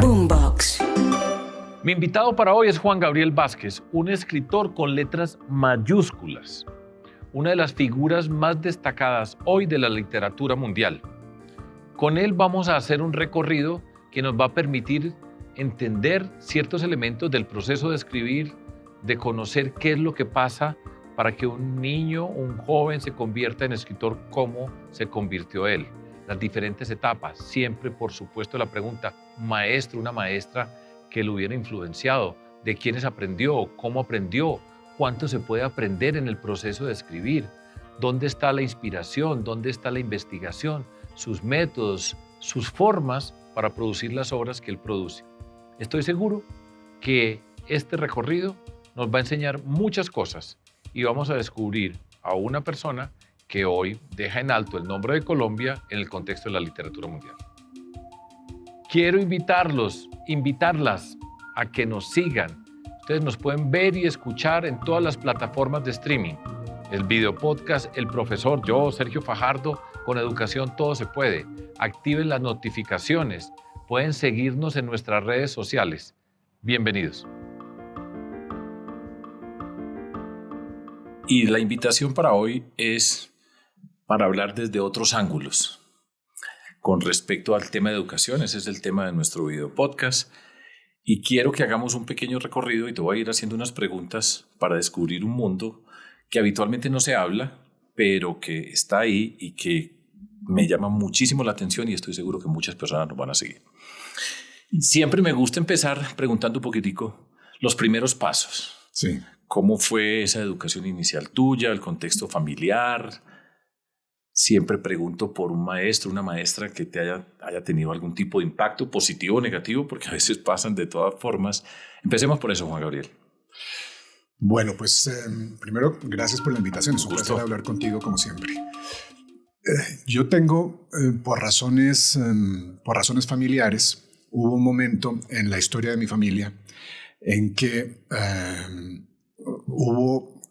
Boombox. Mi invitado para hoy es Juan Gabriel Vázquez, un escritor con letras mayúsculas, una de las figuras más destacadas hoy de la literatura mundial. Con él vamos a hacer un recorrido que nos va a permitir entender ciertos elementos del proceso de escribir, de conocer qué es lo que pasa para que un niño, un joven se convierta en escritor, cómo se convirtió él, las diferentes etapas, siempre por supuesto la pregunta, maestro, una maestra que lo hubiera influenciado, de quiénes aprendió, cómo aprendió, cuánto se puede aprender en el proceso de escribir, dónde está la inspiración, dónde está la investigación, sus métodos, sus formas para producir las obras que él produce. Estoy seguro que este recorrido nos va a enseñar muchas cosas y vamos a descubrir a una persona que hoy deja en alto el nombre de Colombia en el contexto de la literatura mundial. Quiero invitarlas a que nos sigan. Ustedes nos pueden ver y escuchar en todas las plataformas de streaming. El video podcast, el profesor, yo, Sergio Fajardo, con educación todo se puede. Activen las notificaciones. Pueden seguirnos en nuestras redes sociales. Bienvenidos. Y la invitación para hoy es para hablar desde otros ángulos. Con respecto al tema de educación, ese es el tema de nuestro video podcast. Y quiero que hagamos un pequeño recorrido y te voy a ir haciendo unas preguntas para descubrir un mundo que habitualmente no se habla, pero que está ahí y que me llama muchísimo la atención y estoy seguro que muchas personas nos van a seguir. Siempre me gusta empezar preguntando un poquitico los primeros pasos. Sí. ¿Cómo fue esa educación inicial tuya, el contexto familiar? Siempre pregunto por un maestro, una maestra que te haya tenido algún tipo de impacto, positivo o negativo, porque a veces pasan de todas formas. Empecemos por eso, Juan Gabriel. Bueno, pues primero, gracias por la invitación. Es un placer hablar contigo, como siempre. Yo tengo, por razones familiares, hubo un momento en la historia de mi familia en que hubo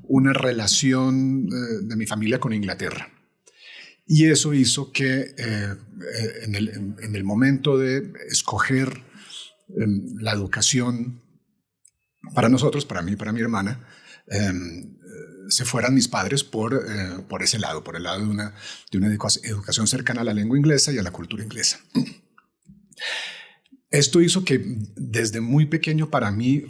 una relación de mi familia con Inglaterra. Y eso hizo que en el momento de escoger la educación para nosotros, para mí y para mi hermana, se fueran mis padres por ese lado, por el lado de una educación cercana a la lengua inglesa y a la cultura inglesa. Esto hizo que desde muy pequeño para mí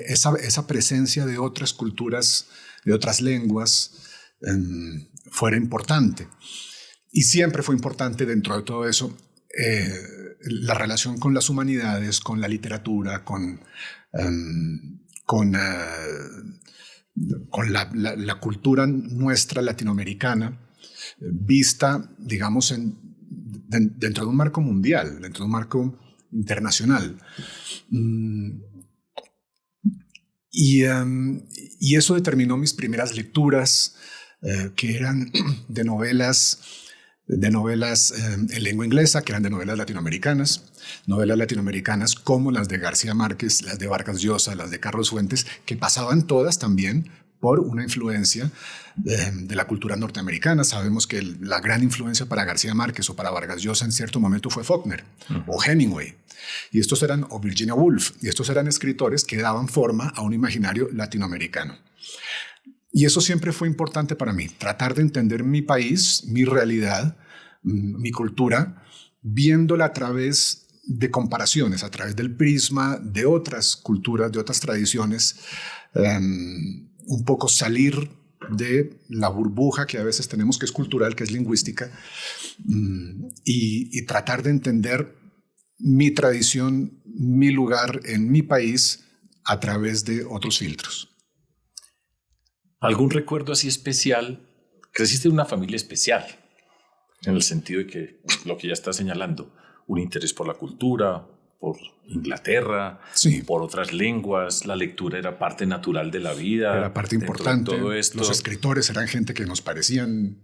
esa presencia de otras culturas, de otras lenguas, fuera importante. Y siempre fue importante dentro de todo eso la relación con las humanidades, con la literatura, con la cultura nuestra latinoamericana, vista, digamos, dentro de un marco mundial, dentro de un marco internacional. Y eso determinó mis primeras lecturas, que eran de novelas en lengua inglesa, que eran de novelas latinoamericanas como las de García Márquez, las de Vargas Llosa, las de Carlos Fuentes, que pasaban todas también por una influencia de la cultura norteamericana. Sabemos que la gran influencia para García Márquez o para Vargas Llosa en cierto momento fue Faulkner o Hemingway. O Virginia Woolf. Y estos eran escritores que daban forma a un imaginario latinoamericano. Y eso siempre fue importante para mí, tratar de entender mi país, mi realidad, mi cultura, viéndola a través de comparaciones, a través del prisma de otras culturas, de otras tradiciones, un poco salir de la burbuja que a veces tenemos, que es cultural, que es lingüística, y tratar de entender mi tradición, mi lugar en mi país a través de otros filtros. ¿Algún recuerdo así especial? Creciste en una familia especial, en el sentido de que lo que ya está señalando, un interés por la cultura, por Inglaterra, sí, por otras lenguas, la lectura era parte natural de la vida. Era parte importante. De todo esto. Los escritores eran gente que nos parecían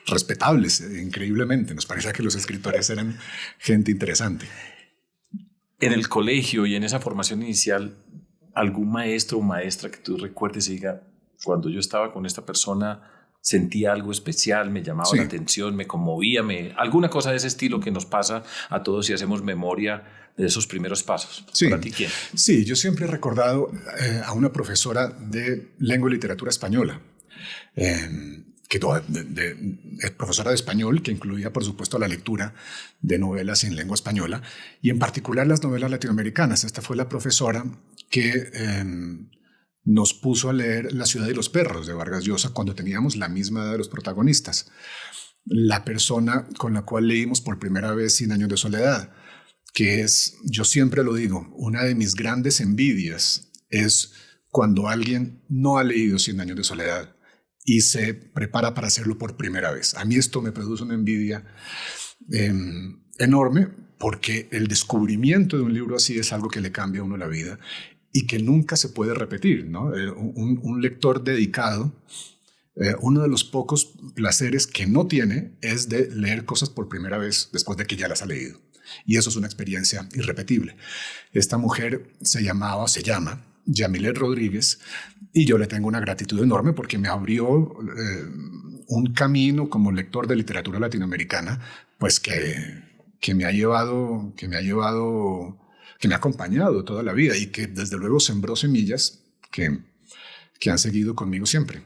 respetables, increíblemente. Nos parecía que los escritores eran gente interesante. En el colegio y en esa formación inicial, ¿algún maestro o maestra que tú recuerdes y diga, cuando yo estaba con esta persona sentía algo especial, me llamaba la atención, me conmovía, alguna cosa de ese estilo que nos pasa a todos si hacemos memoria de esos primeros pasos. Sí. ¿Para ti quién? Sí, yo siempre he recordado a una profesora de lengua y literatura española, que es profesora de español, que incluía, por supuesto, la lectura de novelas en lengua española y en particular las novelas latinoamericanas. Esta fue la profesora que nos puso a leer La ciudad y los perros de Vargas Llosa cuando teníamos la misma edad de los protagonistas. La persona con la cual leímos por primera vez Cien años de soledad, que es, yo siempre lo digo, una de mis grandes envidias es cuando alguien no ha leído Cien años de soledad y se prepara para hacerlo por primera vez. A mí esto me produce una envidia enorme, porque el descubrimiento de un libro así es algo que le cambia a uno la vida y que nunca se puede repetir, ¿no? Un lector dedicado, uno de los pocos placeres que no tiene es de leer cosas por primera vez después de que ya las ha leído. Y eso es una experiencia irrepetible. Esta mujer se llama Yamilet Rodríguez, y yo le tengo una gratitud enorme porque me abrió un camino como lector de literatura latinoamericana, pues que me ha acompañado toda la vida y que desde luego sembró semillas que han seguido conmigo siempre.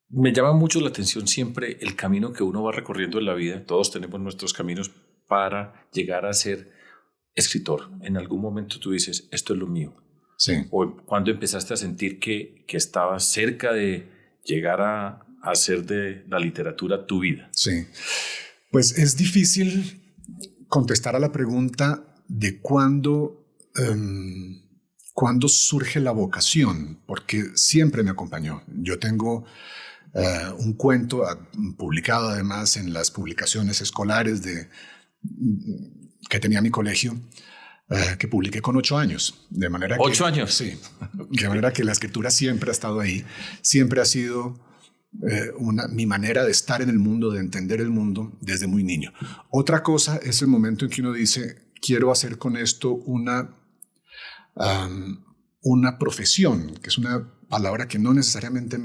Me llama mucho la atención siempre el camino que uno va recorriendo en la vida. Todos tenemos nuestros caminos para llegar a ser escritor. En algún momento tú dices, esto es lo mío. Sí. O cuando empezaste a sentir que estabas cerca de llegar a hacer de la literatura tu vida. Sí. Pues es difícil contestar a la pregunta de cuándo surge la vocación, porque siempre me acompañó. Yo tengo un cuento publicado además en las publicaciones escolares que tenía mi colegio, que publiqué con 8 años. De manera que, 8 años. Sí. Okay. De manera que la escritura siempre ha estado ahí, siempre ha sido mi manera de estar en el mundo, de entender el mundo desde muy niño. Otra cosa es el momento en que uno dice, quiero hacer con esto una profesión, que es una palabra que no necesariamente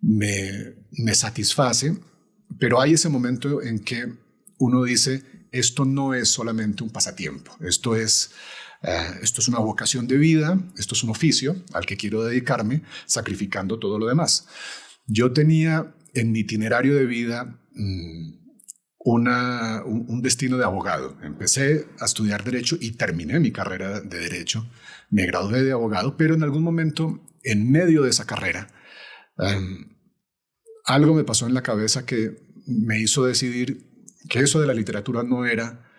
me satisface, pero hay ese momento en que uno dice, esto no es solamente un pasatiempo, esto es una vocación de vida, esto es un oficio al que quiero dedicarme, sacrificando todo lo demás. Yo tenía en mi itinerario de vida un destino de abogado. Empecé a estudiar Derecho y terminé mi carrera de Derecho. Me gradué de abogado, pero en algún momento, en medio de esa carrera, algo me pasó en la cabeza que me hizo decidir que eso de la literatura no era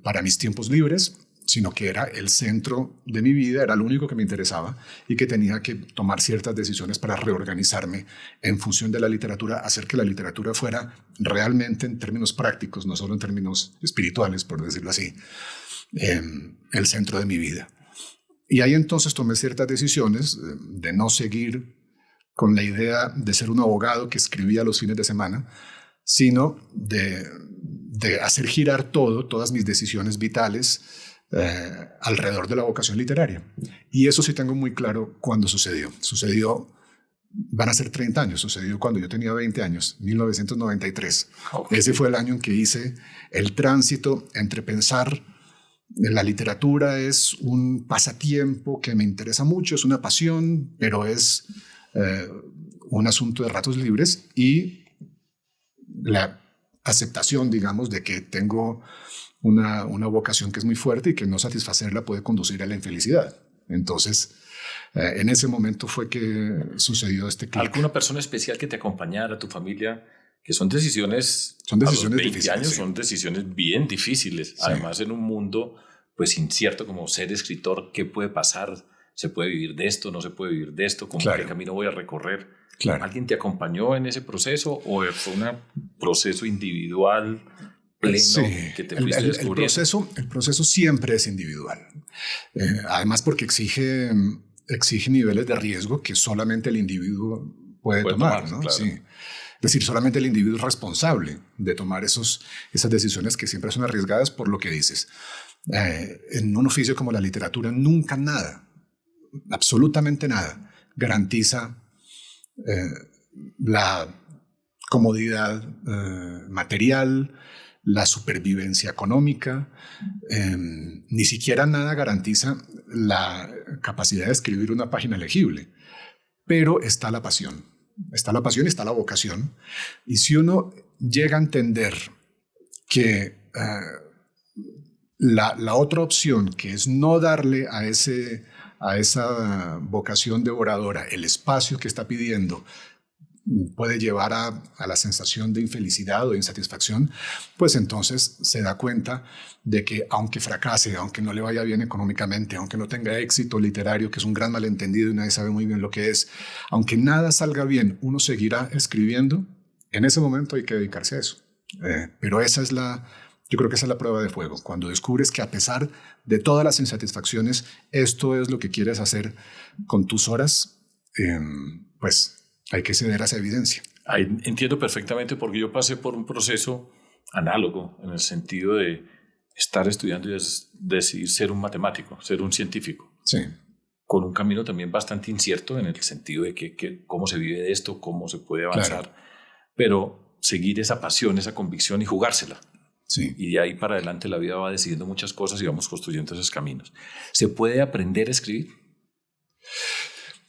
para mis tiempos libres, sino que era el centro de mi vida, era lo único que me interesaba y que tenía que tomar ciertas decisiones para reorganizarme en función de la literatura, hacer que la literatura fuera realmente en términos prácticos, no solo en términos espirituales, por decirlo así, el centro de mi vida. Y ahí entonces tomé ciertas decisiones de no seguir con la idea de ser un abogado que escribía los fines de semana, sino de hacer girar todas mis decisiones vitales alrededor de la vocación literaria. Y eso sí tengo muy claro cuándo sucedió. Van a ser 30 años, sucedió cuando yo tenía 20 años, 1993. Okay. Ese fue el año en que hice el tránsito entre pensar la literatura es un pasatiempo que me interesa mucho, es una pasión, pero es un asunto de ratos libres, y la aceptación, digamos, de que tengo una vocación que es muy fuerte y que no satisfacerla puede conducir a la infelicidad. Entonces, en ese momento fue que sucedió este clic. ¿Alguna persona especial que te acompañara, tu familia? Que son decisiones a los 20 difíciles, años, sí. Son decisiones bien difíciles. Sí. Además, en un mundo pues incierto como ser escritor, ¿qué puede pasar? ¿Se puede vivir de esto? ¿No se puede vivir de esto? ¿Cómo qué camino voy a recorrer? Claro. ¿Alguien te acompañó en ese proceso o fue un proceso individual pleno que te fuiste descubriendo? El proceso siempre es individual. Además porque exige niveles de riesgo que solamente el individuo puede tomar, ¿no? Claro. Sí. Es decir, solamente el individuo es responsable de tomar esas decisiones que siempre son arriesgadas por lo que dices. En un oficio como la literatura, nunca nada, absolutamente nada, garantiza la comodidad material, la supervivencia económica. Ni siquiera nada garantiza la capacidad de escribir una página legible, pero está la pasión. Está la pasión y está la vocación. Y si uno llega a entender que la otra opción, que es no darle a esa vocación devoradora el espacio que está pidiendo, puede llevar a la sensación de infelicidad o de insatisfacción, pues entonces se da cuenta de que aunque fracase, aunque no le vaya bien económicamente, aunque no tenga éxito literario, que es un gran malentendido y nadie sabe muy bien lo que es, aunque nada salga bien, uno seguirá escribiendo. En ese momento hay que dedicarse a eso. Pero yo creo que esa es la prueba de fuego, cuando descubres que a pesar de todas las insatisfacciones, esto es lo que quieres hacer con tus horas, pues hay que ceder a esa evidencia. Entiendo perfectamente, porque yo pasé por un proceso análogo en el sentido de estar estudiando y decidir ser un matemático, ser un científico. Sí. Con un camino también bastante incierto en el sentido de que cómo se vive de esto, cómo se puede avanzar, claro. Pero seguir esa pasión, esa convicción y jugársela. Sí. Y de ahí para adelante la vida va decidiendo muchas cosas y vamos construyendo esos caminos. ¿Se puede aprender a escribir?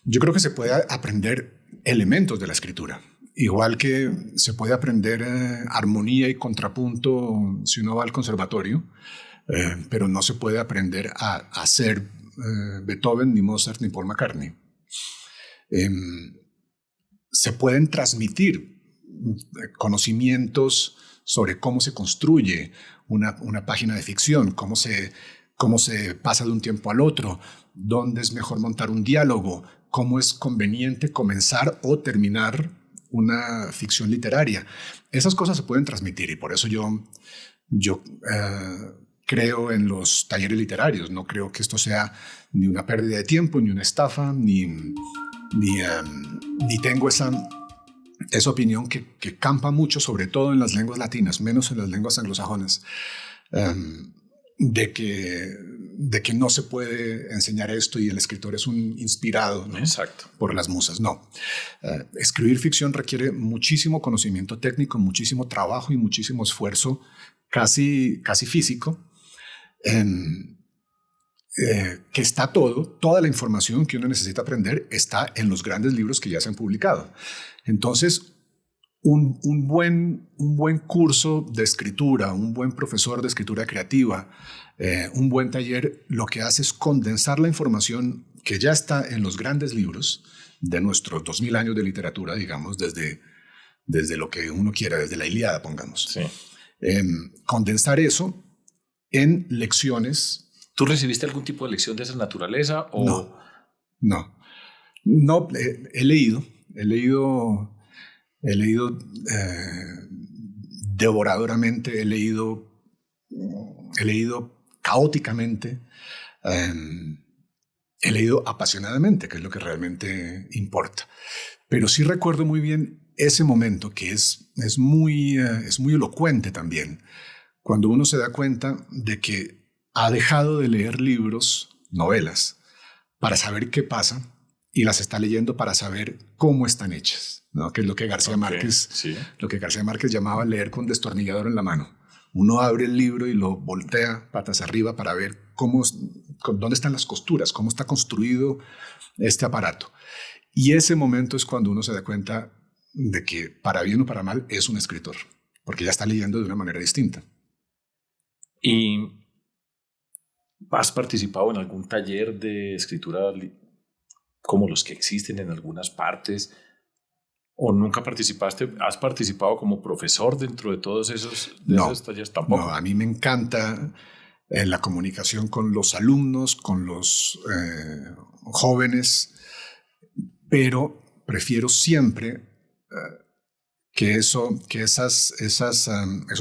Yo creo que se puede aprender elementos de la escritura. Igual que se puede aprender armonía y contrapunto si uno va al conservatorio, pero no se puede aprender a ser Beethoven, ni Mozart, ni Paul McCartney. Se pueden transmitir conocimientos sobre cómo se construye una página de ficción, cómo se pasa de un tiempo al otro, dónde es mejor montar un diálogo, cómo es conveniente comenzar o terminar una ficción literaria. Esas cosas se pueden transmitir y por eso yo creo en los talleres literarios. No creo que esto sea ni una pérdida de tiempo, ni una estafa, ni tengo esa opinión que campa mucho, sobre todo en las lenguas latinas, menos en las lenguas anglosajonas, de que no se puede enseñar esto y el escritor es un inspirado, ¿no? Exacto. Por las musas. No. Escribir ficción requiere muchísimo conocimiento técnico, muchísimo trabajo y muchísimo esfuerzo casi físico, que está toda la información que uno necesita aprender está en los grandes libros que ya se han publicado. Entonces, un buen curso de escritura, un buen profesor de escritura creativa, un buen taller, lo que hace es condensar la información que ya está en los grandes libros de nuestros 2000 años de literatura, digamos, desde lo que uno quiera, desde la Ilíada, pongamos. Sí. Condensar eso en lecciones. ¿Tú recibiste algún tipo de lección de esa naturaleza? O... No, he leído devoradoramente, he leído caóticamente, he leído apasionadamente, que es lo que realmente importa. Pero sí recuerdo muy bien ese momento que es muy elocuente también, cuando uno se da cuenta de que ha dejado de leer libros, novelas, para saber qué pasa y las está leyendo para saber cómo están hechas, ¿no? Que es lo que García Márquez, sí. Lo que García Márquez llamaba leer con destornillador en la mano. Uno abre el libro y lo voltea patas arriba para ver dónde están las costuras, cómo está construido este aparato. Y ese momento es cuando uno se da cuenta de que, para bien o para mal, es un escritor, porque ya está leyendo de una manera distinta. ¿Y has participado en algún taller de escritura como los que existen en algunas partes? ¿O nunca participaste? ¿Has participado como profesor dentro de todos esos talleres? Tampoco. No, a mí me encanta la comunicación con los alumnos, con los jóvenes, pero prefiero siempre que esos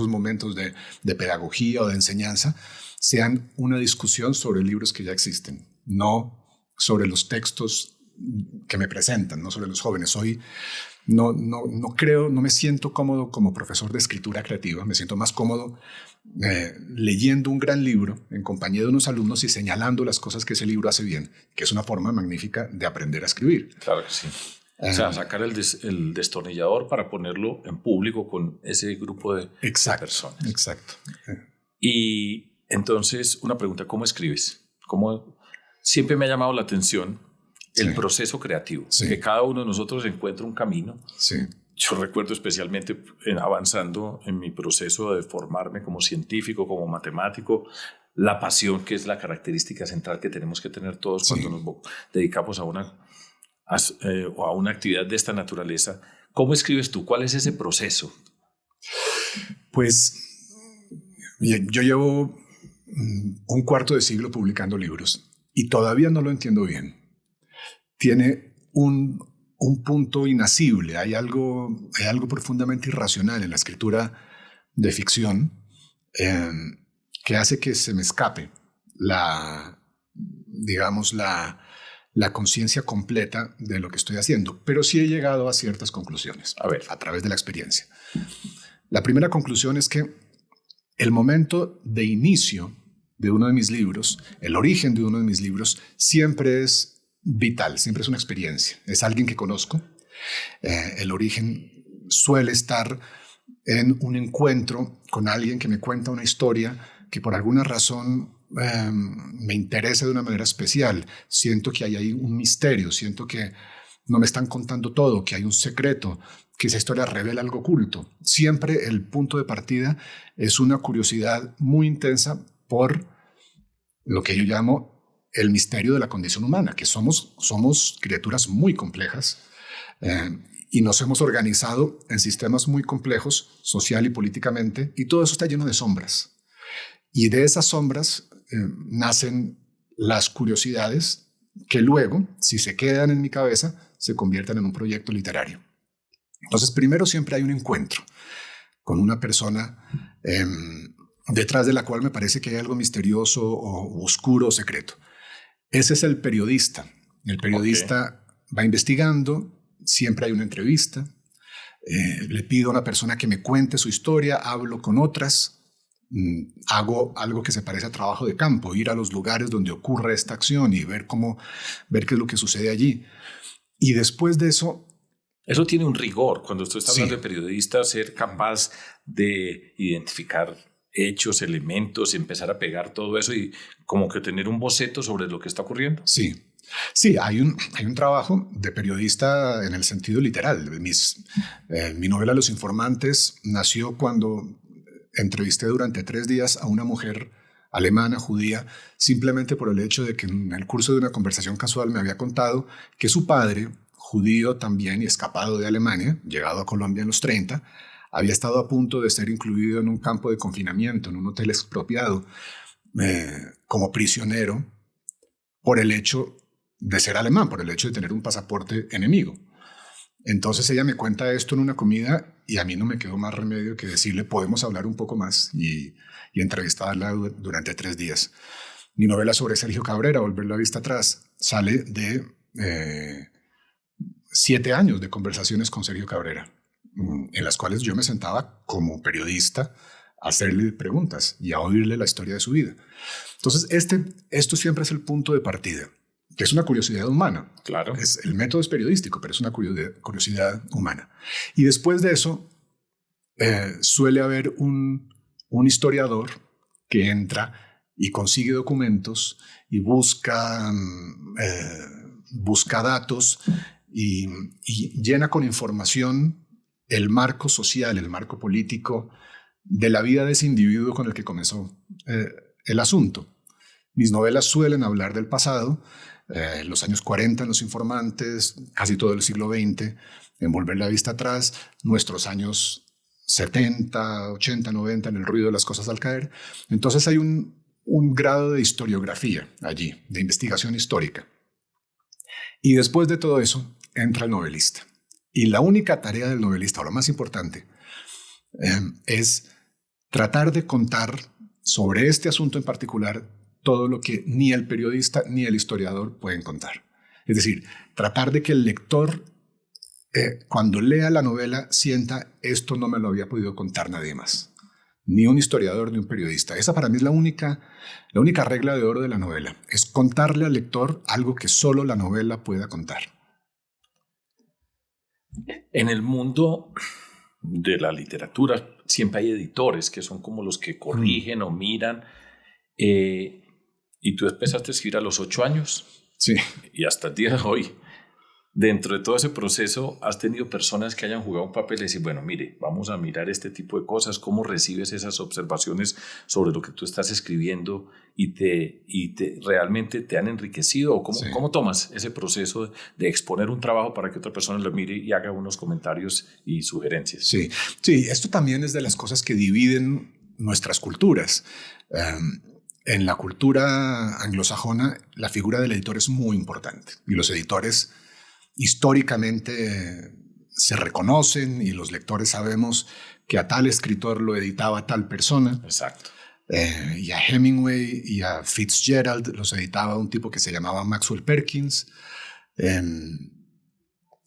momentos de pedagogía o de enseñanza sean una discusión sobre libros que ya existen, no sobre los textos que me presentan, no sobre los jóvenes. No me siento cómodo como profesor de escritura creativa, me siento más cómodo leyendo un gran libro en compañía de unos alumnos y señalando las cosas que ese libro hace bien, que es una forma magnífica de aprender a escribir. Claro que sí. O sea, sacar el destornillador para ponerlo en público con ese grupo de personas. Exacto. Y entonces, una pregunta, ¿cómo escribes? Siempre me ha llamado la atención el proceso creativo, que cada uno de nosotros encuentra un camino. Sí. Yo recuerdo especialmente avanzando en mi proceso de formarme como científico, como matemático, la pasión, que es la característica central que tenemos que tener todos cuando nos dedicamos a una actividad de esta naturaleza. ¿Cómo escribes tú? ¿Cuál es ese proceso? Pues yo llevo un cuarto de siglo publicando libros y todavía no lo entiendo bien. Tiene un punto inasible, hay algo profundamente irracional en la escritura de ficción que hace que se me escape la conciencia completa de lo que estoy haciendo, pero sí he llegado a ciertas conclusiones a través de la experiencia. La primera conclusión es que el momento de inicio de uno de mis libros, el origen de uno de mis libros, siempre es vital, siempre es una experiencia, es alguien que conozco. El origen suele estar en un encuentro con alguien que me cuenta una historia que por alguna razón me interesa de una manera especial. Siento que hay ahí un misterio, siento que no me están contando todo, que hay un secreto, que esa historia revela algo oculto. Siempre el punto de partida es una curiosidad muy intensa por lo que yo llamo el misterio de la condición humana, que somos criaturas muy complejas y nos hemos organizado en sistemas muy complejos social y políticamente, y todo eso está lleno de sombras. Y de esas sombras nacen las curiosidades que luego, si se quedan en mi cabeza, se convierten en un proyecto literario. Entonces, primero siempre hay un encuentro con una persona detrás de la cual me parece que hay algo misterioso o oscuro o secreto. Ese es el periodista. El periodista va investigando, siempre hay una entrevista, le pido a una persona que me cuente su historia, hablo con otras, hago algo que se parece a trabajo de campo, ir a los lugares donde ocurre esta acción y ver qué es lo que sucede allí. Y después de eso... Eso tiene un rigor. Cuando usted está hablando de periodista, ser capaz de identificar hechos, elementos, empezar a pegar todo eso y como que tener un boceto sobre lo que está ocurriendo. Sí, hay un trabajo de periodista en el sentido literal. Mi novela Los Informantes nació cuando entrevisté durante 3 días a una mujer alemana, judía, simplemente por el hecho de que en el curso de una conversación casual me había contado que su padre, judío también y escapado de Alemania, llegado a Colombia en los 30, había estado a punto de ser incluido en un campo de confinamiento, en un hotel expropiado, como prisionero, por el hecho de ser alemán, por el hecho de tener un pasaporte enemigo. Entonces ella me cuenta esto en una comida y a mí no me quedó más remedio que decirle, podemos hablar un poco más, y entrevistarla durante 3 días. Mi novela sobre Sergio Cabrera, Volver la vista atrás, sale de 7 años de conversaciones con Sergio Cabrera, en las cuales yo me sentaba como periodista a hacerle preguntas y a oírle la historia de su vida. Entonces, esto siempre es el punto de partida, que es una curiosidad humana. Claro. El método es periodístico, pero es una curiosidad humana. Y después de eso, suele haber un historiador que entra y consigue documentos y busca datos y llena con información el marco social, el marco político de la vida de ese individuo con el que comenzó el asunto. Mis novelas suelen hablar del pasado, los años 40 en Los Informantes, casi todo el siglo XX en Volver la vista atrás, nuestros años 70, 80, 90 en El ruido de las cosas al caer. Entonces hay un grado de historiografía allí, de investigación histórica. Y después de todo eso entra el novelista. Y la única tarea del novelista, o lo más importante, es tratar de contar sobre este asunto en particular todo lo que ni el periodista ni el historiador pueden contar. Es decir, tratar de que el lector, cuando lea la novela, sienta esto no me lo había podido contar nadie más. Ni un historiador ni un periodista. Esa para mí es la única regla de oro de la novela. Es contarle al lector algo que solo la novela pueda contar. En el mundo de la literatura siempre hay editores que son como los que corrigen o miran. Y tú empezaste a escribir a los 8 años. Sí. Y hasta el día de hoy. Dentro de todo ese proceso, ¿has tenido personas que hayan jugado un papel y decir, bueno, mire, vamos a mirar este tipo de cosas, cómo recibes esas observaciones sobre lo que tú estás escribiendo y realmente te han enriquecido? ¿O cómo tomas ese proceso de exponer un trabajo para que otra persona lo mire y haga unos comentarios y sugerencias? Sí, esto también es de las cosas que dividen nuestras culturas. En la cultura anglosajona, la figura del editor es muy importante y los editores históricamente se reconocen y los lectores sabemos que a tal escritor lo editaba tal persona. Exacto. Y a Hemingway y a Fitzgerald los editaba un tipo que se llamaba Maxwell Perkins.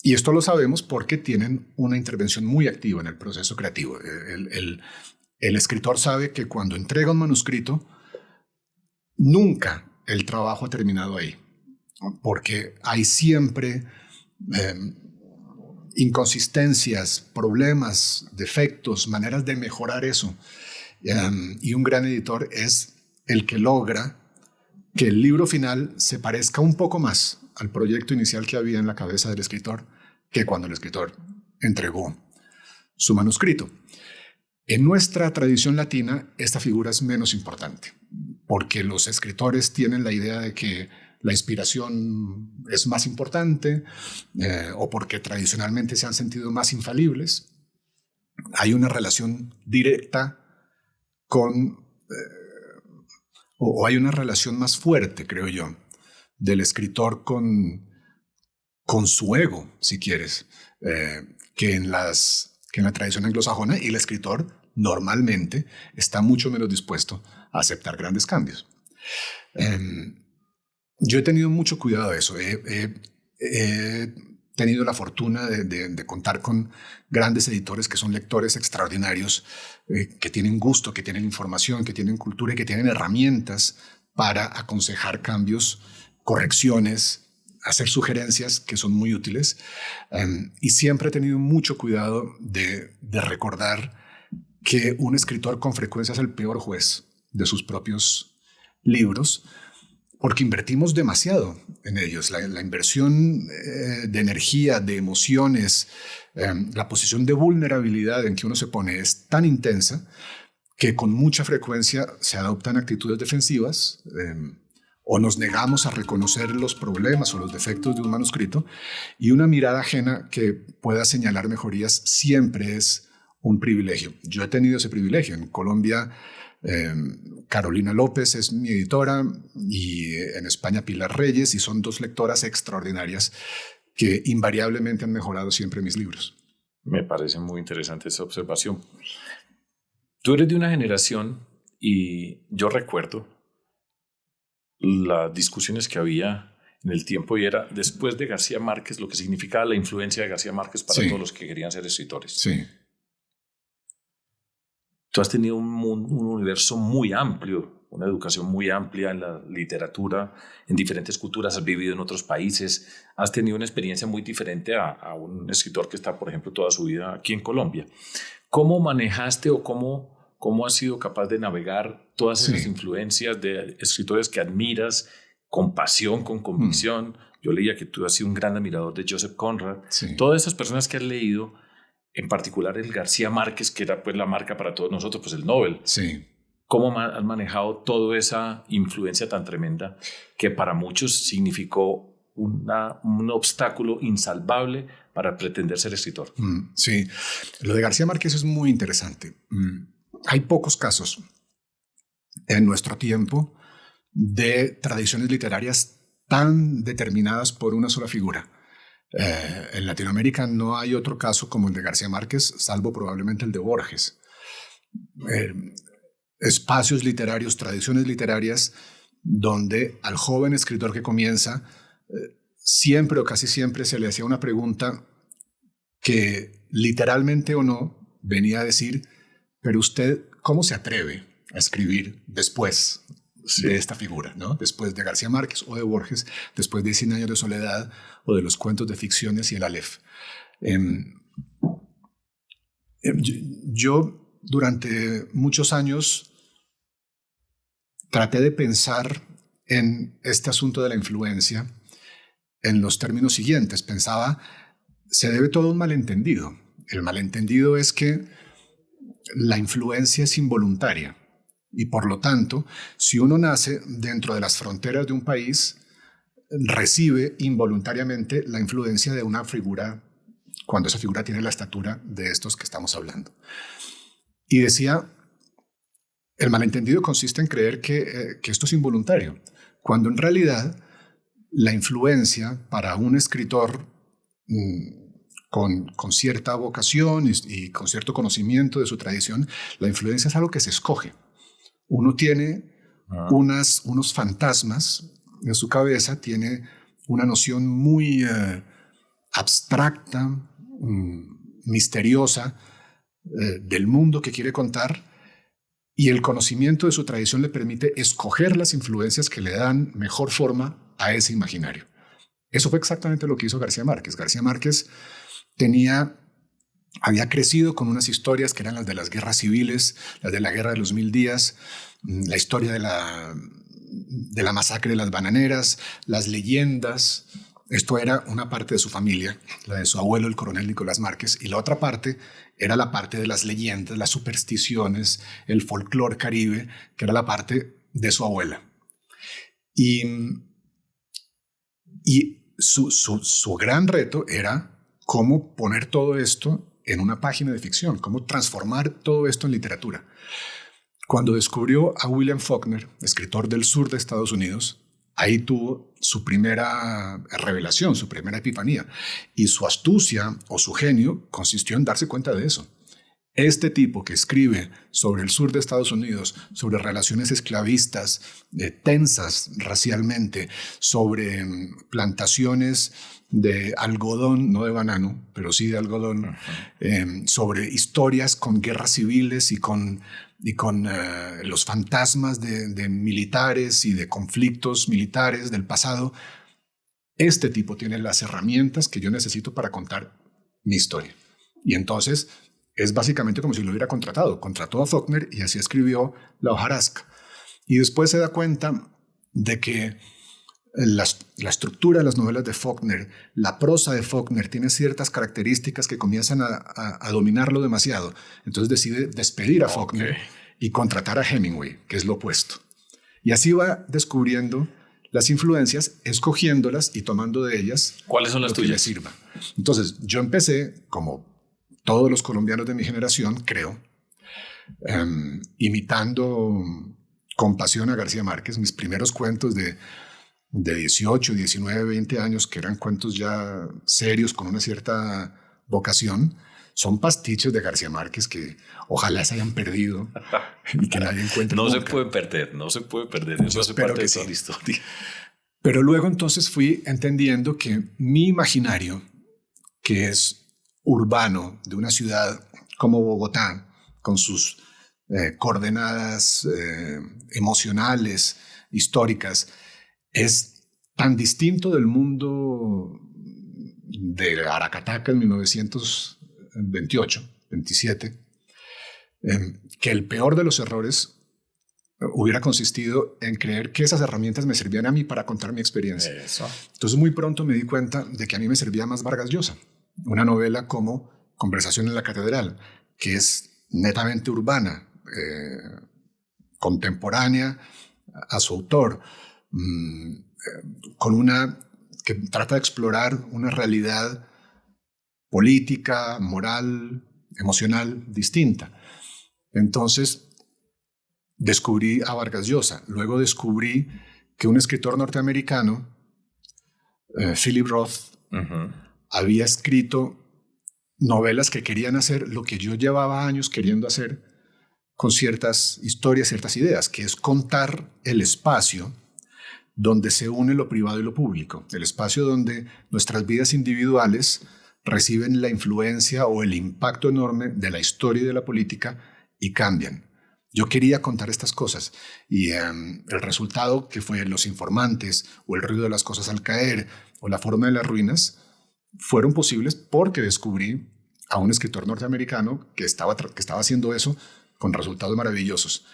Y esto lo sabemos porque tienen una intervención muy activa en el proceso creativo. El escritor sabe que cuando entrega un manuscrito, nunca el trabajo ha terminado ahí, porque hay siempre inconsistencias, problemas, defectos, maneras de mejorar eso. Y un gran editor es el que logra que el libro final se parezca un poco más al proyecto inicial que había en la cabeza del escritor que cuando el escritor entregó su manuscrito. En nuestra tradición latina, esta figura es menos importante, porque los escritores tienen la idea de que la inspiración es más importante o porque tradicionalmente se han sentido más infalibles. Hay una relación directa o hay una relación más fuerte, creo yo, del escritor con su ego, si quieres, que en la tradición anglosajona, y el escritor normalmente está mucho menos dispuesto a aceptar grandes cambios. Yo he tenido mucho cuidado de eso. He tenido la fortuna de contar con grandes editores que son lectores extraordinarios, que tienen gusto, que tienen información, que tienen cultura y que tienen herramientas para aconsejar cambios, correcciones, hacer sugerencias que son muy útiles. Y siempre he tenido mucho cuidado de recordar que un escritor con frecuencia es el peor juez de sus propios libros, porque invertimos demasiado en ellos. La inversión de energía, de emociones, la posición de vulnerabilidad en que uno se pone es tan intensa que con mucha frecuencia se adoptan actitudes defensivas o nos negamos a reconocer los problemas o los defectos de un manuscrito, y una mirada ajena que pueda señalar mejorías siempre es un privilegio. Yo he tenido ese privilegio. En Colombia, Carolina López es mi editora, y en España Pilar Reyes, y son dos lectoras extraordinarias que invariablemente han mejorado siempre mis libros. Me parece muy interesante esa observación. Tú eres de una generación, y yo recuerdo las discusiones que había en el tiempo, y era después de García Márquez, lo que significaba la influencia de García Márquez para todos los que querían ser escritores. Sí. Tú has tenido un universo muy amplio, una educación muy amplia en la literatura, en diferentes culturas, has vivido en otros países, has tenido una experiencia muy diferente a un escritor que está, por ejemplo, toda su vida aquí en Colombia. ¿Cómo manejaste o cómo has sido capaz de navegar todas esas influencias de escritores que admiras con pasión, con convicción? Yo leía que tú has sido un gran admirador de Joseph Conrad. Todas esas personas que has leído, en particular el García Márquez, que era pues la marca para todos nosotros, pues el Nobel. Sí. ¿Cómo has manejado toda esa influencia tan tremenda que para muchos significó un obstáculo insalvable para pretender ser escritor? Sí, lo de García Márquez es muy interesante. Hay pocos casos en nuestro tiempo de tradiciones literarias tan determinadas por una sola figura. En Latinoamérica no hay otro caso como el de García Márquez, salvo probablemente el de Borges. Espacios literarios, tradiciones literarias, donde al joven escritor que comienza, siempre o casi siempre se le hacía una pregunta que literalmente o no venía a decir: pero usted, ¿cómo se atreve a escribir después de esta figura, ¿no? Después de García Márquez o de Borges, después de 100 años de soledad o de los cuentos de ficciones y el Aleph? Yo durante muchos años traté de pensar en este asunto de la influencia en los términos siguientes. Pensaba, se debe todo a un malentendido. El malentendido es que la influencia es involuntaria y por lo tanto, si uno nace dentro de las fronteras de un país, recibe involuntariamente la influencia de una figura cuando esa figura tiene la estatura de estos que estamos hablando. Y decía, el malentendido consiste en creer que esto es involuntario, cuando en realidad la influencia para un escritor con cierta vocación y con cierto conocimiento de su tradición, la influencia es algo que se escoge. Uno tiene unos fantasmas en su cabeza, tiene una noción muy abstracta, misteriosa del mundo que quiere contar, y el conocimiento de su tradición le permite escoger las influencias que le dan mejor forma a ese imaginario. Eso fue exactamente lo que hizo García Márquez. García Márquez había crecido con unas historias que eran las de las guerras civiles, las de la Guerra de los 1000 días, la historia de la masacre de las bananeras, las leyendas. Esto era una parte de su familia, la de su abuelo, el coronel Nicolás Márquez, y la otra parte era la parte de las leyendas, las supersticiones, el folclore caribe, que era la parte de su abuela. Y su gran reto era cómo poner todo esto en una página de ficción, cómo transformar todo esto en literatura. Cuando descubrió a William Faulkner, escritor del sur de Estados Unidos, ahí tuvo su primera revelación, su primera epifanía. Y su astucia o su genio consistió en darse cuenta de eso. Este tipo que escribe sobre el sur de Estados Unidos, sobre relaciones esclavistas, tensas racialmente, sobre plantaciones de algodón, no de banano, pero sí de algodón, sobre historias con guerras civiles y con los fantasmas de militares y de conflictos militares del pasado. Este tipo tiene las herramientas que yo necesito para contar mi historia. Y entonces es básicamente como si lo hubiera contratado. Contrató a Faulkner y así escribió La hojarasca. Y después se da cuenta de que la estructura de las novelas de Faulkner, la prosa de Faulkner tiene ciertas características que comienzan a dominarlo demasiado. Entonces decide despedir a Faulkner y contratar a Hemingway, que es lo opuesto. Y así va descubriendo las influencias, escogiéndolas y tomando de ellas. ¿Cuáles son las tuyas? Que le sirva. Entonces yo empecé, como todos los colombianos de mi generación, creo, imitando con pasión a García Márquez. Mis primeros cuentos de 18, 19, 20 años, que eran cuentos ya serios, con una cierta vocación, son pastiches de García Márquez que ojalá se hayan perdido y que nadie encuentre. No nunca. Se puede perder, no se puede perder. Eso hace parte de toda la historia. Pero luego entonces fui entendiendo que mi imaginario, que es urbano, de una ciudad como Bogotá, con sus coordenadas emocionales, históricas, es tan distinto del mundo de Aracataca en 1928, 27, que el peor de los errores hubiera consistido en creer que esas herramientas me servían a mí para contar mi experiencia. Eso. Entonces muy pronto me di cuenta de que a mí me servía más Vargas Llosa, una novela como Conversación en la Catedral, que es netamente urbana, contemporánea a su autor, que trata de explorar una realidad política, moral, emocional distinta. Entonces descubrí a Vargas Llosa. Luego descubrí que un escritor norteamericano, Philip Roth, había escrito novelas que querían hacer lo que yo llevaba años queriendo hacer con ciertas historias, ciertas ideas, que es contar el espacio donde se une lo privado y lo público, el espacio donde nuestras vidas individuales reciben la influencia o el impacto enorme de la historia y de la política y cambian. Yo quería contar estas cosas y el resultado, que fue Los informantes o El ruido de las cosas al caer o La forma de las ruinas, fueron posibles porque descubrí a un escritor norteamericano que estaba haciendo eso con resultados maravillosos.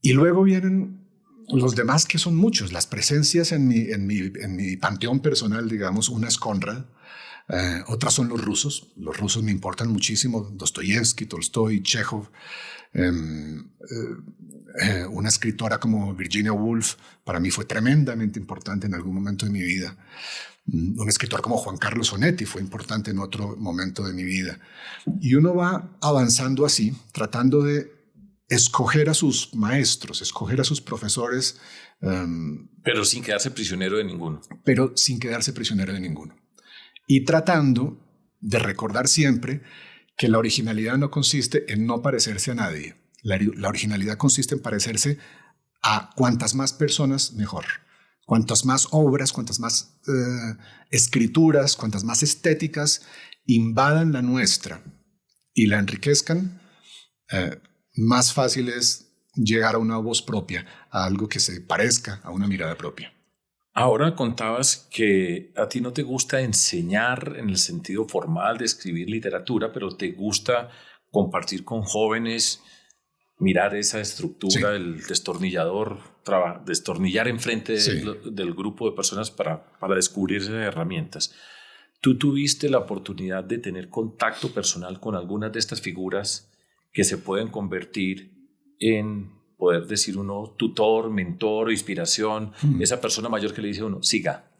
Y luego vienen los demás, que son muchos. Las presencias en mi panteón personal, digamos, una es Conrad, otras son los rusos. Los rusos me importan muchísimo: Dostoyevsky, Tolstoy, Chekhov. Una escritora como Virginia Woolf para mí fue tremendamente importante en algún momento de mi vida. Un escritor como Juan Carlos Onetti fue importante en otro momento de mi vida. Y uno va avanzando así, tratando de escoger a sus maestros, escoger a sus profesores. Pero sin quedarse prisionero de ninguno. Pero sin quedarse prisionero de ninguno. Y tratando de recordar siempre que la originalidad no consiste en no parecerse a nadie. La originalidad consiste en parecerse a cuantas más personas, mejor. Cuantas más obras, cuantas más escrituras, cuantas más estéticas invadan la nuestra y la enriquezcan, más fácil es llegar a una voz propia, a algo que se parezca a una mirada propia. Ahora contabas que a ti no te gusta enseñar en el sentido formal de escribir literatura, pero te gusta compartir con jóvenes, mirar esa estructura, sí, del destornillador, destornillar enfrente sí, del grupo de personas para descubrir esas herramientas. ¿Tú tuviste la oportunidad de tener contacto personal con algunas de estas figuras que se pueden convertir en, poder decir uno, tutor, mentor, inspiración, esa persona mayor que le dice a uno, siga,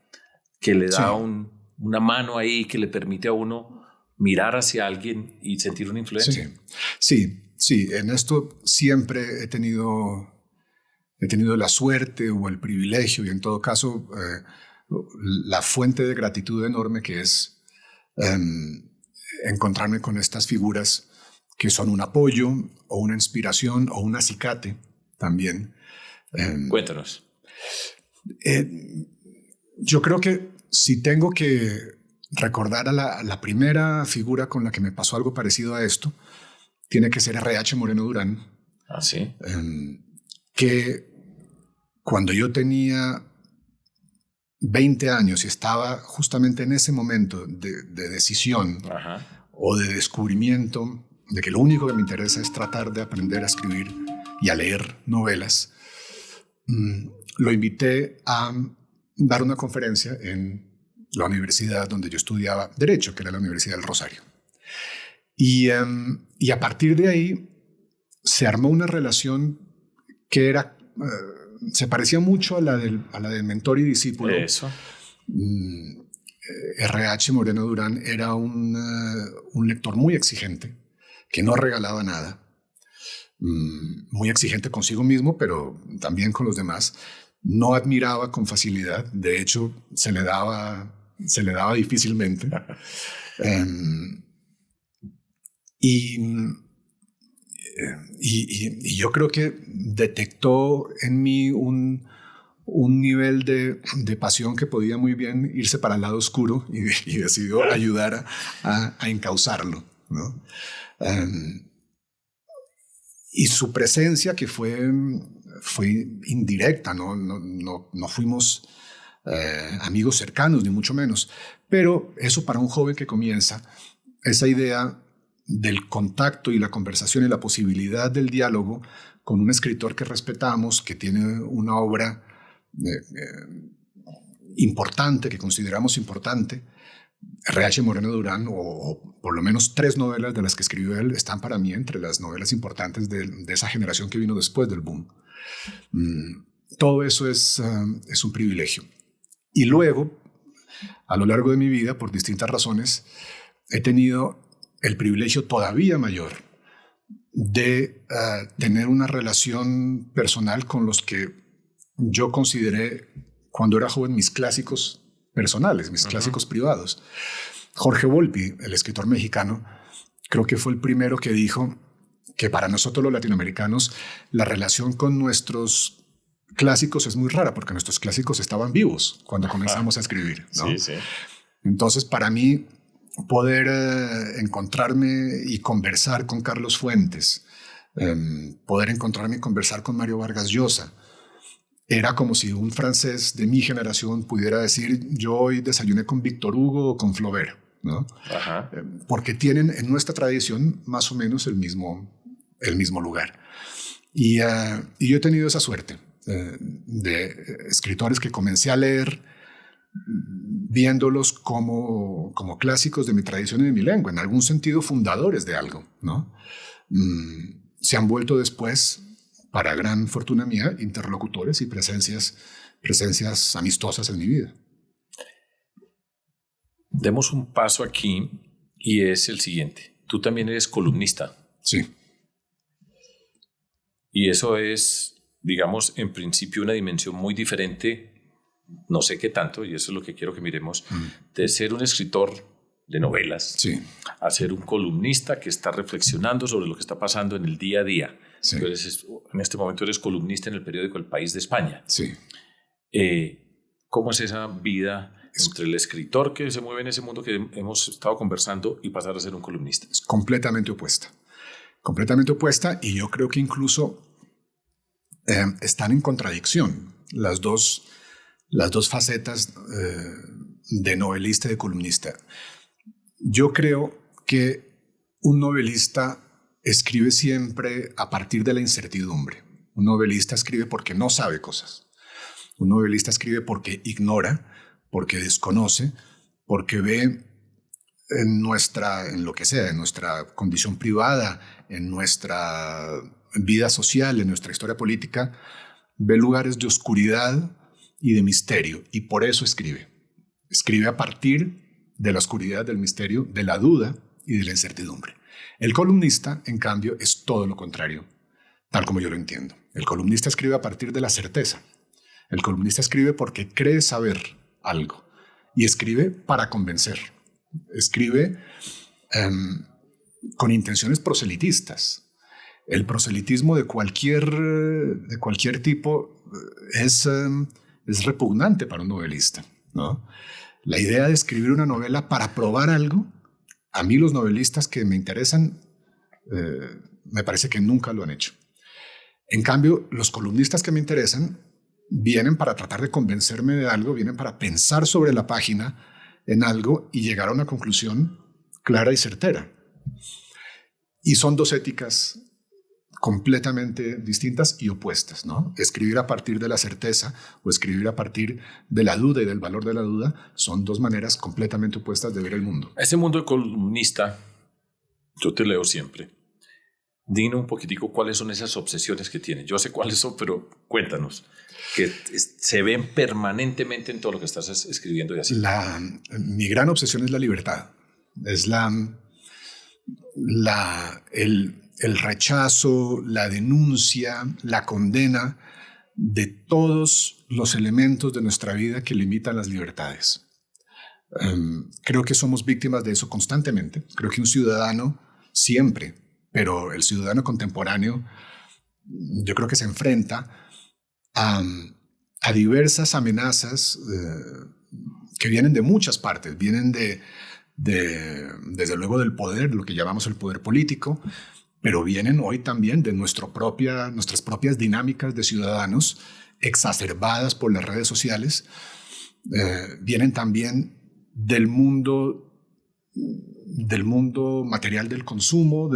que le da sí, una mano ahí que le permite a uno mirar hacia alguien y sentir una influencia? Sí, en esto siempre he tenido la suerte o el privilegio, y en todo caso la fuente de gratitud enorme que es encontrarme con estas figuras que son un apoyo o una inspiración o un acicate también. Cuéntanos. Yo creo que si tengo que recordar a la primera figura con la que me pasó algo parecido a esto, tiene que ser R.H. Moreno Durán. ¿Ah, sí? Que cuando yo tenía 20 años y estaba justamente en ese momento de decisión, ajá, o de descubrimiento de que lo único que me interesa es tratar de aprender a escribir y a leer novelas, lo invité a dar una conferencia en la universidad donde yo estudiaba Derecho, que era la Universidad del Rosario. Y a partir de ahí se armó una relación que era, se parecía mucho a la del mentor y discípulo. Eso. R.H. Moreno Durán era un lector muy exigente, que no regalaba nada, muy exigente consigo mismo, pero también con los demás. No admiraba con facilidad, de hecho se le daba difícilmente. Y yo creo que detectó en mí un nivel de pasión que podía muy bien irse para el lado oscuro y decidió ayudar a encauzarlo, ¿no? Y su presencia, que fue indirecta, no fuimos amigos cercanos, ni mucho menos, pero eso para un joven que comienza, esa idea del contacto y la conversación y la posibilidad del diálogo con un escritor que respetamos, que tiene una obra importante, que consideramos importante. R.H. Moreno Durán, o por lo menos 3 novelas de las que escribió él, están para mí entre las novelas importantes de esa generación que vino después del boom. Todo eso es un privilegio. Y luego, a lo largo de mi vida, por distintas razones, he tenido el privilegio todavía mayor de tener una relación personal con los que yo consideré cuando era joven mis clásicos personales, mis clásicos privados. Jorge Volpi, el escritor mexicano, creo que fue el primero que dijo que para nosotros los latinoamericanos la relación con nuestros clásicos es muy rara, porque nuestros clásicos estaban vivos cuando comenzamos a escribir, ¿no? Sí, sí. Entonces, para mí, poder encontrarme y conversar con Carlos Fuentes, poder encontrarme y conversar con Mario Vargas Llosa, era como si un francés de mi generación pudiera decir, yo hoy desayuné con Víctor Hugo o con Flaubert, ¿no? Ajá. Porque tienen en nuestra tradición más o menos el mismo lugar. Y yo he tenido esa suerte de escritores que comencé a leer viéndolos como clásicos de mi tradición y de mi lengua, en algún sentido fundadores de algo, ¿no? Se han vuelto después, para gran fortuna mía, interlocutores y presencias amistosas en mi vida. Demos un paso aquí y es el siguiente. Tú también eres columnista. Sí. Y eso es, digamos, en principio una dimensión muy diferente, no sé qué tanto, y eso es lo que quiero que miremos, de ser un escritor de novelas, sí, a ser un columnista que está reflexionando sobre lo que está pasando en el día a día. Sí. En este momento eres columnista en el periódico El País de España. Sí. ¿Cómo es esa vida entre el escritor que se mueve en ese mundo que hemos estado conversando y pasar a ser un columnista? Es completamente opuesta. Completamente opuesta, y yo creo que incluso están en contradicción las dos facetas de novelista y de columnista. Yo creo que un novelista escribe siempre a partir de la incertidumbre. Un novelista escribe porque no sabe cosas. Un novelista escribe porque ignora, porque desconoce, porque ve en lo que sea, en nuestra condición privada, en nuestra vida social, en nuestra historia política, ve lugares de oscuridad y de misterio, y por eso escribe. Escribe a partir de la oscuridad, del misterio, de la duda y de la incertidumbre. El columnista, en cambio, es todo lo contrario, tal como yo lo entiendo. El columnista escribe a partir de la certeza. El columnista escribe porque cree saber algo, y escribe para convencer. Escribe con intenciones proselitistas. El proselitismo de cualquier tipo es repugnante para un novelista, ¿no? La idea de escribir una novela para probar algo, a mí los novelistas que me interesan, me parece que nunca lo han hecho. En cambio, los columnistas que me interesan vienen para tratar de convencerme de algo, vienen para pensar sobre la página en algo y llegar a una conclusión clara y certera. Y son dos éticas completamente distintas y opuestas, ¿no? Escribir a partir de la certeza o escribir a partir de la duda y del valor de la duda son dos maneras completamente opuestas de ver el mundo. Ese mundo de columnista, yo te leo siempre. Dime un poquitico cuáles son esas obsesiones que tienen. Yo sé cuáles son, pero cuéntanos, que se ven permanentemente en todo lo que estás escribiendo y así. Mi gran obsesión es la libertad. Es el rechazo, la denuncia, la condena de todos los elementos de nuestra vida que limitan las libertades. Creo que somos víctimas de eso constantemente. Creo que un ciudadano siempre, pero el ciudadano contemporáneo, yo creo que se enfrenta a diversas amenazas que vienen de muchas partes. Vienen desde luego del poder, lo que llamamos el poder político, pero vienen hoy también de nuestras propias dinámicas de ciudadanos exacerbadas por las redes sociales. Vienen también del mundo material del consumo,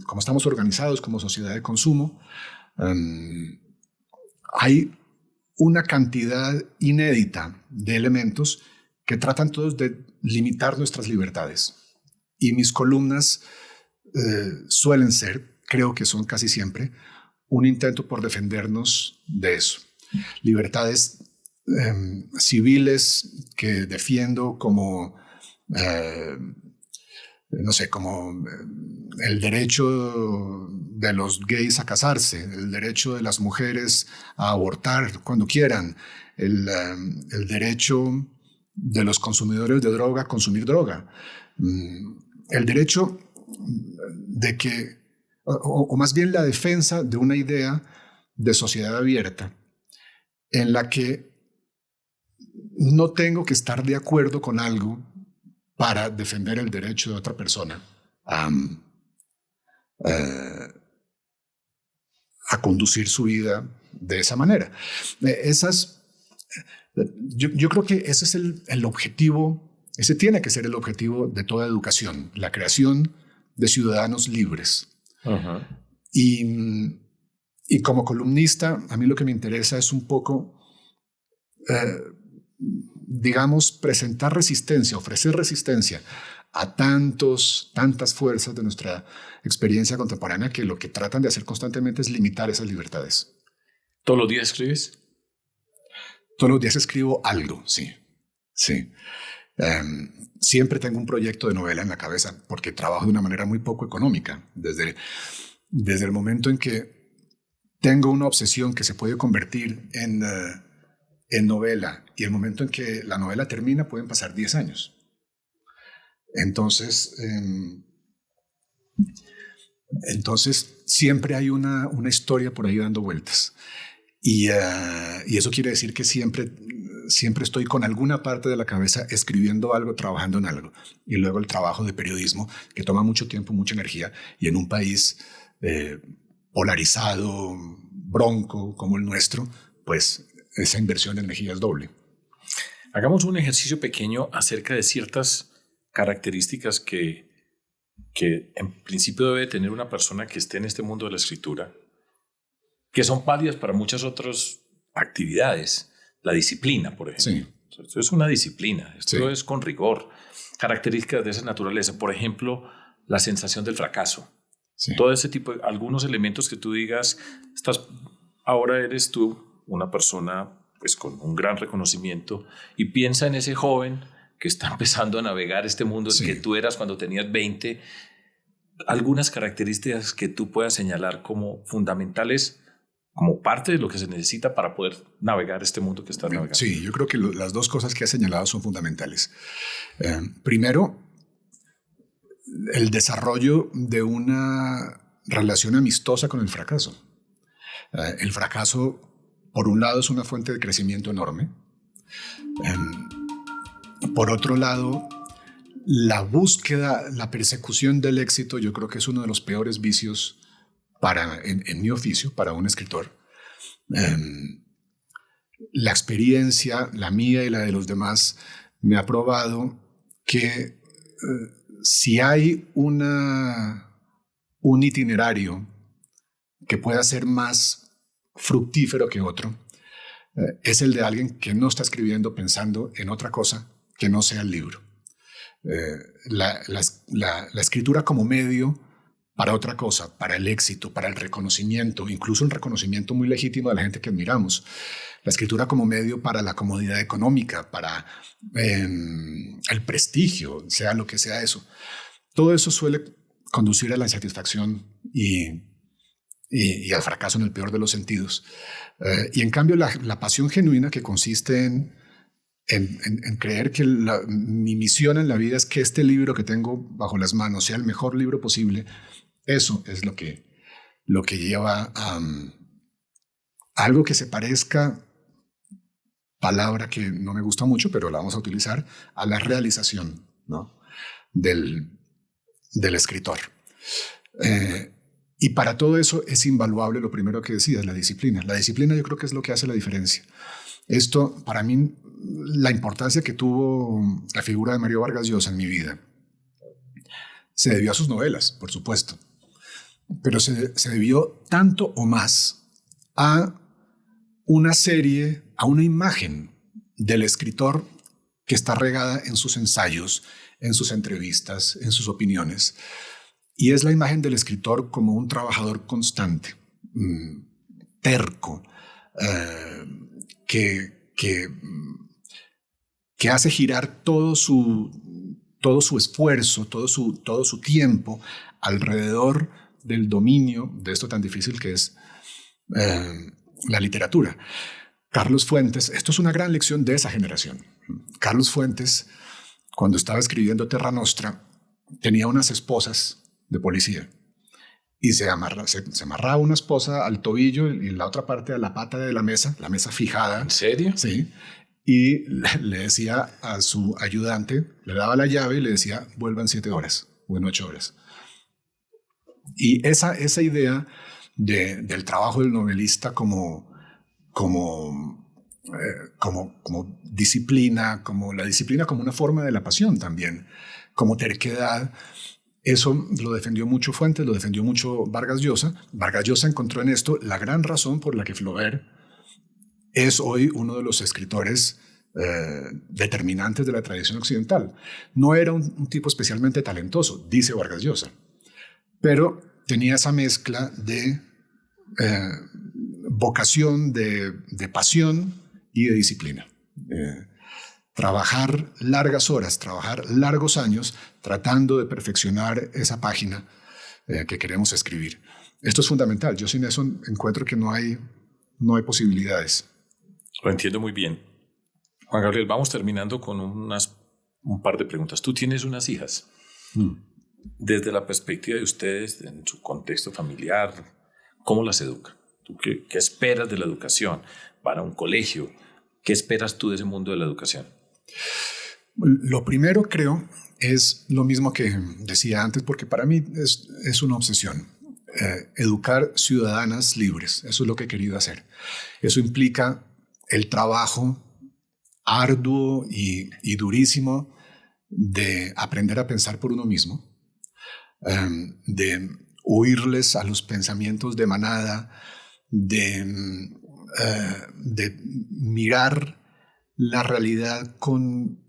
cómo estamos organizados como sociedad de consumo. Hay una cantidad inédita de elementos que tratan todos de limitar nuestras libertades. Y mis columnas suelen ser, creo que son casi siempre, un intento por defendernos de eso. Libertades civiles que defiendo como como el derecho de los gays a casarse, el derecho de las mujeres a abortar cuando quieran, el derecho de los consumidores de droga a consumir droga, el derecho de que, o más bien la defensa de una idea de sociedad abierta en la que no tengo que estar de acuerdo con algo para defender el derecho de otra persona a conducir su vida de esa manera. Yo creo que ese es el objetivo, ese tiene que ser el objetivo de toda educación, la creación de ciudadanos libres. Uh-huh. Y como columnista, a mí lo que me interesa es un poco, digamos, presentar resistencia, ofrecer resistencia a tantas fuerzas de nuestra experiencia contemporánea que lo que tratan de hacer constantemente es limitar esas libertades. ¿Todos los días escribes? Todos los días escribo algo, sí. Siempre tengo un proyecto de novela en la cabeza porque trabajo de una manera muy poco económica. Desde el momento en que tengo una obsesión que se puede convertir en novela y el momento en que la novela termina pueden pasar 10 años. Entonces siempre hay una historia por ahí dando vueltas. Y eso quiere decir que siempre estoy con alguna parte de la cabeza escribiendo algo, trabajando en algo. Y luego el trabajo de periodismo, que toma mucho tiempo, mucha energía, y en un país polarizado, bronco como el nuestro, pues esa inversión de energía es doble. Hagamos un ejercicio pequeño acerca de ciertas características que en principio debe tener una persona que esté en este mundo de la escritura, que son válidas para muchas otras actividades. La disciplina, por ejemplo. Sí. Esto es una disciplina, esto Sí. es con rigor. Características de esa naturaleza, por ejemplo, la sensación del fracaso. Sí. Todo ese tipo de algunos elementos que tú digas, ahora eres tú una persona pues con un gran reconocimiento y piensa en ese joven que está empezando a navegar este mundo Sí. que tú eras cuando tenías 20. Algunas características que tú puedas señalar como fundamentales, como parte de lo que se necesita para poder navegar este mundo que estás navegando. Sí, yo creo que las dos cosas que has señalado son fundamentales. Primero, el desarrollo de una relación amistosa con el fracaso. El fracaso, por un lado, es una fuente de crecimiento enorme. Por otro lado, la búsqueda, la persecución del éxito, yo creo que es uno de los peores vicios en mi oficio, para un escritor. La experiencia, la mía y la de los demás, me ha probado que si hay un itinerario que pueda ser más fructífero que otro, es el de alguien que no está escribiendo pensando en otra cosa que no sea el libro. La escritura como medio para otra cosa, para el éxito, para el reconocimiento, incluso un reconocimiento muy legítimo de la gente que admiramos. La escritura como medio para la comodidad económica, para el prestigio, sea lo que sea eso. Todo eso suele conducir a la insatisfacción y al fracaso en el peor de los sentidos. Y en cambio la pasión genuina, que consiste en creer que mi misión en la vida es que este libro que tengo bajo las manos sea el mejor libro posible, eso es lo que lleva a algo que se parezca, palabra que no me gusta mucho, pero la vamos a utilizar, a la realización, ¿no? del escritor. Y para todo eso es invaluable lo primero que decías, la disciplina. La disciplina yo creo que es lo que hace la diferencia. Esto, para mí, la importancia que tuvo la figura de Mario Vargas Llosa en mi vida se debió a sus novelas, por supuesto, pero se debió tanto o más a una serie, a una imagen del escritor que está regada en sus ensayos, en sus entrevistas, en sus opiniones. Y es la imagen del escritor como un trabajador constante, terco, que hace girar todo su esfuerzo, todo su tiempo alrededor del dominio de esto tan difícil que es la literatura. Carlos Fuentes, esto es una gran lección de esa generación. Carlos Fuentes, cuando estaba escribiendo Terra Nostra, tenía unas esposas de policía y se amarraba una esposa al tobillo y la otra parte a la pata de la mesa fijada. ¿En serio? Sí. Y le decía a su ayudante, le daba la llave y le decía, vuelvan 7 horas o en 8 horas. Y esa idea del trabajo del novelista como como disciplina, como la disciplina como una forma de la pasión también, como terquedad. Eso lo defendió mucho Fuentes, lo defendió mucho Vargas Llosa. Vargas Llosa encontró en esto la gran razón por la que Flaubert es hoy uno de los escritores determinantes de la tradición occidental. No era un tipo especialmente talentoso, dice Vargas Llosa, pero tenía esa mezcla de vocación, de pasión y de disciplina. Trabajar largas horas, trabajar largos años tratando de perfeccionar esa página que queremos escribir. Esto es fundamental. Yo sin eso encuentro que no hay posibilidades. Lo entiendo muy bien. Juan Gabriel, vamos terminando con un par de preguntas. Tú tienes unas hijas. Desde la perspectiva de ustedes, en su contexto familiar, ¿cómo las educan? ¿Tú qué esperas de la educación? ¿Van a un colegio? ¿Qué esperas tú de ese mundo de la educación? Lo primero, creo, es lo mismo que decía antes, porque para mí es una obsesión. Educar ciudadanas libres, eso es lo que he querido hacer. Eso implica el trabajo arduo y durísimo de aprender a pensar por uno mismo, de huirles a los pensamientos de manada, de mirar la realidad con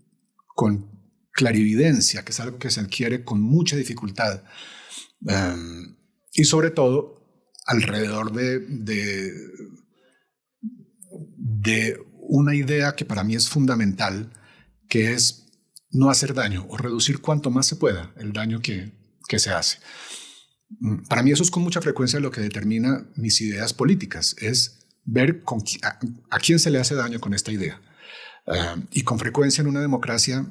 clarividencia, que es algo que se adquiere con mucha dificultad, y sobre todo alrededor de una idea que para mí es fundamental, que es no hacer daño o reducir cuanto más se pueda el daño que se hace. Para mí eso es con mucha frecuencia lo que determina mis ideas políticas, es ver a quién se le hace daño con esta idea. Y con frecuencia en una democracia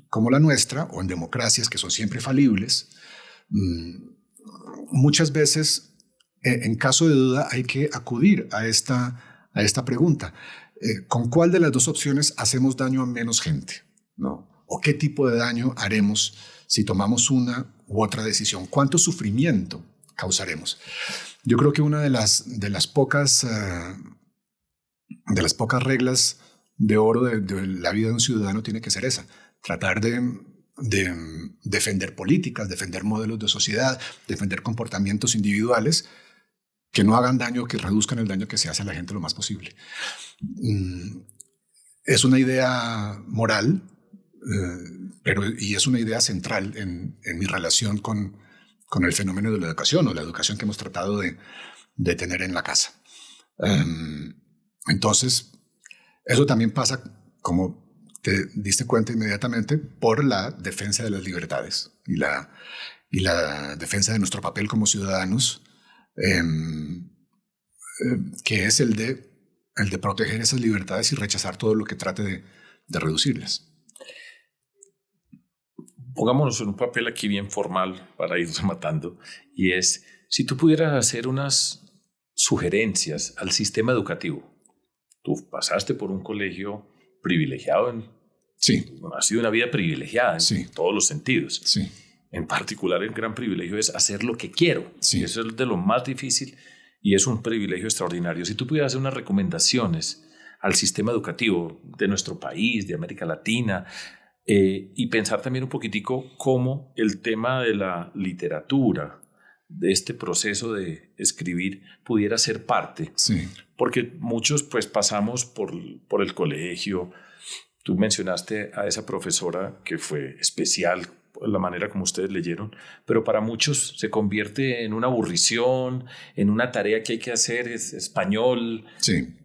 como la nuestra, o en democracias que son siempre falibles, muchas veces, en caso de duda, hay que acudir a esta pregunta. ¿Con cuál de las dos opciones hacemos daño a menos gente? ¿No? ¿O qué tipo de daño haremos si tomamos una u otra decisión? ¿Cuánto sufrimiento causaremos? Yo creo que una de las pocas reglas de oro de la vida de un ciudadano tiene que ser esa: tratar de defender políticas, defender modelos de sociedad, defender comportamientos individuales que no hagan daño, que reduzcan el daño que se hace a la gente lo más posible. Es una idea moral, y es una idea central en mi relación con el fenómeno de la educación, o la educación que hemos tratado de tener en la casa. Entonces, eso también pasa, como te diste cuenta inmediatamente, por la defensa de las libertades y la defensa de nuestro papel como ciudadanos, que es el de proteger esas libertades y rechazar todo lo que trate de reducirlas. Pongámonos en un papel aquí bien formal para ir rematando, y es, si tú pudieras hacer unas sugerencias al sistema educativo. Tú pasaste por un colegio privilegiado, sí, has sido una vida privilegiada en sí, todos los sentidos. Sí. En particular, el gran privilegio es hacer lo que quiero. Sí. Eso es de lo más difícil y es un privilegio extraordinario. Si tú pudieras hacer unas recomendaciones al sistema educativo de nuestro país, de América Latina, y pensar también un poquitico cómo el tema de la literatura, de este proceso de escribir, pudiera ser parte. Sí. Porque muchos pues pasamos por el colegio. Tú mencionaste a esa profesora que fue especial, la manera como ustedes leyeron, pero para muchos se convierte en una aburrición, en una tarea que hay que hacer, es español. Sí.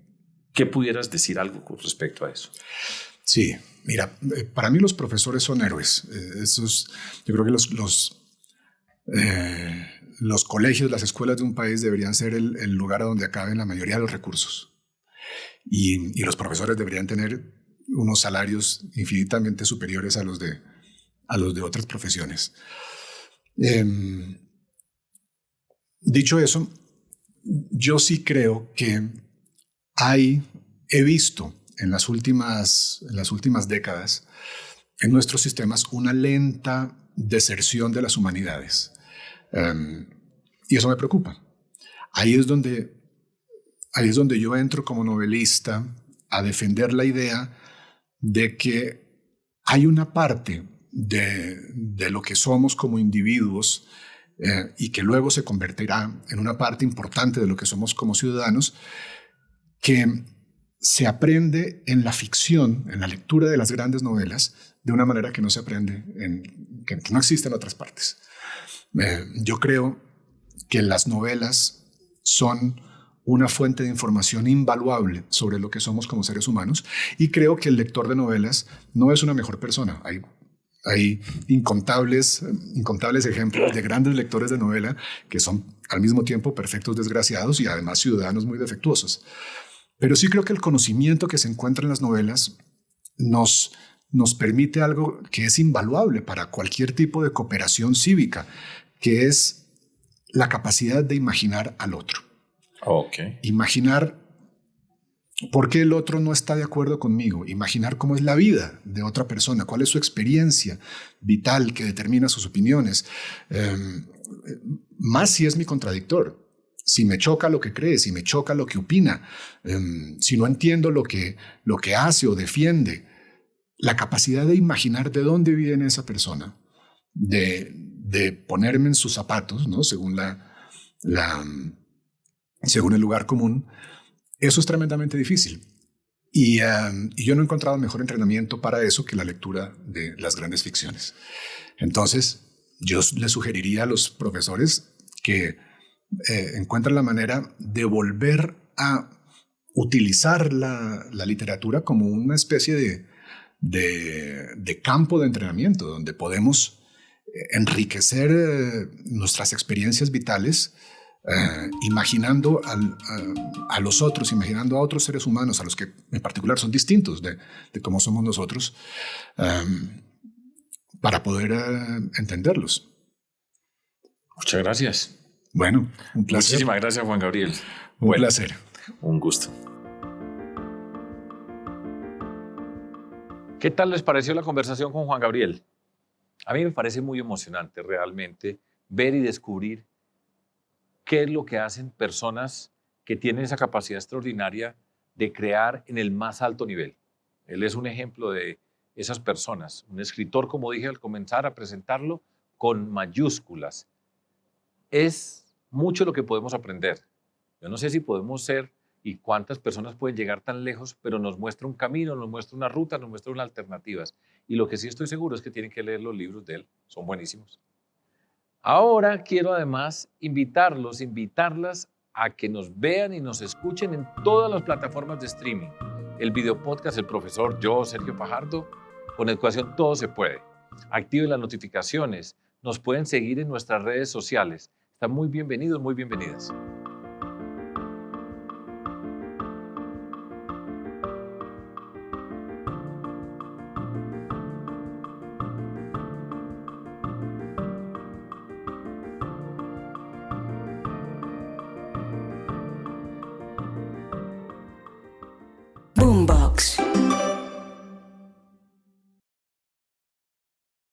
¿Qué pudieras decir algo con respecto a eso? Sí, mira, para mí los profesores son héroes. Yo creo que los colegios, las escuelas de un país deberían ser el lugar a donde acaben la mayoría de los recursos. Y los profesores deberían tener unos salarios infinitamente superiores a los de otras profesiones. Dicho eso, yo sí creo que he visto en las últimas décadas en nuestros sistemas una lenta deserción de las humanidades. Y eso me preocupa. Ahí es donde ahí es donde yo entro como novelista a defender la idea de que hay una parte de lo que somos como individuos y que luego se convertirá en una parte importante de lo que somos como ciudadanos, que se aprende en la ficción, en la lectura de las grandes novelas, de una manera que no se aprende, que no existe en otras partes. Yo creo que las novelas son una fuente de información invaluable sobre lo que somos como seres humanos, y creo que el lector de novelas no es una mejor persona. Hay incontables ejemplos de grandes lectores de novela que son al mismo tiempo perfectos desgraciados y además ciudadanos muy defectuosos. Pero sí creo que el conocimiento que se encuentra en las novelas nos permite algo que es invaluable para cualquier tipo de cooperación cívica, que es la capacidad de imaginar al otro. Okay. Imaginar por qué el otro no está de acuerdo conmigo, imaginar cómo es la vida de otra persona, cuál es su experiencia vital que determina sus opiniones, más si es mi contradictor. Si me choca lo que cree, si me choca lo que opina, si no entiendo lo que hace o defiende, la capacidad de imaginar de dónde viene esa persona, de ponerme en sus zapatos, ¿no? Según según el lugar común, eso es tremendamente difícil. Y yo no he encontrado mejor entrenamiento para eso que la lectura de las grandes ficciones. Entonces, yo les sugeriría a los profesores que encuentren la manera de volver a utilizar la literatura como una especie de campo de entrenamiento, donde podemos enriquecer nuestras experiencias vitales, imaginando a los otros, imaginando a otros seres humanos, a los que en particular son distintos de cómo somos nosotros, para poder entenderlos. Muchas gracias. Bueno, un placer. Muchísimas gracias, Juan Gabriel. Un placer. Un gusto. ¿Qué tal les pareció la conversación con Juan Gabriel? A mí me parece muy emocionante realmente ver y descubrir qué es lo que hacen personas que tienen esa capacidad extraordinaria de crear en el más alto nivel. Él es un ejemplo de esas personas, un escritor, como dije al comenzar a presentarlo, con mayúsculas. Es mucho lo que podemos aprender. Yo no sé si podemos ser y cuántas personas pueden llegar tan lejos, pero nos muestra un camino, nos muestra una ruta, nos muestra unas alternativas. Y lo que sí estoy seguro es que tienen que leer los libros de él, son buenísimos. Ahora quiero además invitarlas a que nos vean y nos escuchen en todas las plataformas de streaming. El video podcast, el profesor, yo, Sergio Fajardo, con Educación Todo Se Puede. Activen las notificaciones, nos pueden seguir en nuestras redes sociales. Están muy bienvenidos, muy bienvenidas. Boombox.